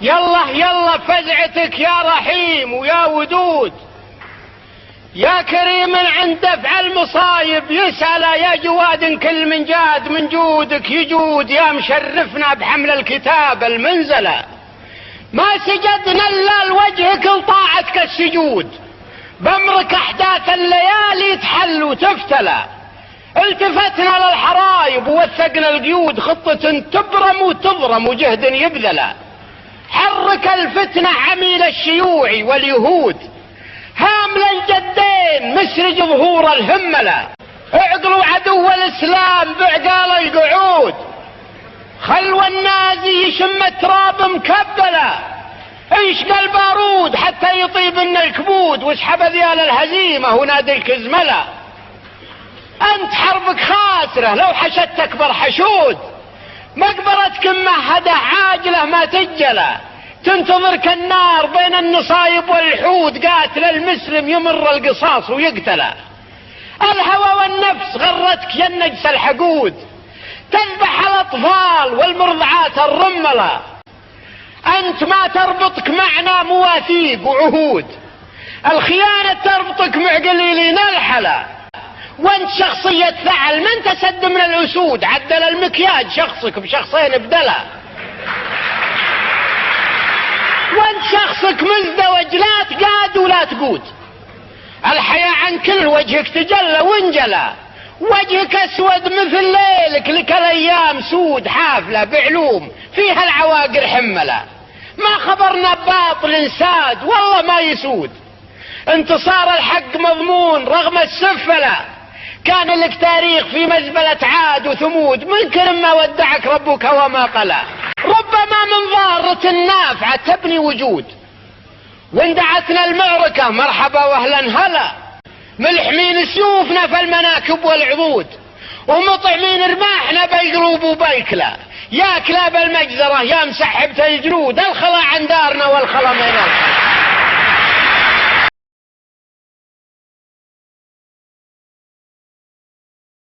يلا يلا فزعتك يا رحيم ويا ودود، يا كريم عند دفع المصايب يسأل، يا جواد كل من جاد من جودك يجود، يا مشرفنا بحمل الكتاب المنزلة، ما سجدنا الا لوجهك لطاعتك السجود، بامرك احداث الليالي تحل وتفتلى، التفتنا للحرايب ووثقنا القيود، خطة تبرم وتضرم وجهد يبذل، حرك الفتنة عميل الشيوعي واليهود، هامل الجدين مسرج ظهور الهملة، اعقلوا عدو الاسلام بعقال القعود، خلوا النازي يشم التراب مكبلة، انشق البارود حتى يطيب لنا الكبود، واسحب ذيال الهزيمة ونادي الكزملة، انت حربك خاسرة لو حشدت اكبر حشود، مقبرتك ممهدة عاجلة ما تجلى، تنتظرك النار بين النصايب والحود، قاتل المسلم يمر القصاص ويقتله، الهوى والنفس غرتك يا النجس الحقود، تذبح الاطفال والمرضعات الرملة، انت ما تربطك معنا مواثيق وعهود، الخيانة تربطك مع قليلين الحلا، وانت شخصية فعل من تسد من الاسود، عدل المكياج شخصك بشخصين بدلا، وانت شخصك مزدوج لا تقاد ولا تقود، الحياة عن كل وجهك تجلى وانجلى، وجهك اسود مثل ليلك لك الايام سود حافلة بعلوم فيها العواقر حملة، ما خبرنا باطل ساد والله ما يسود، انتصار الحق مضمون رغم السفلة، كان لك تاريخ في مزبلة عاد وثمود، منكر ما ودعك ربك وما قلى، ربما من ضارة نافعة تبني وجود، واندعتنا المعركة مرحبا واهلا هلا، ملحمين سيوفنا في المناكب والعضود، ومطعمين رماحنا بالقلوب وبالكلى، يا كلاب المجزرة يا مسحبة الجلود، الخلا عن دارنا والخلا من الخلا.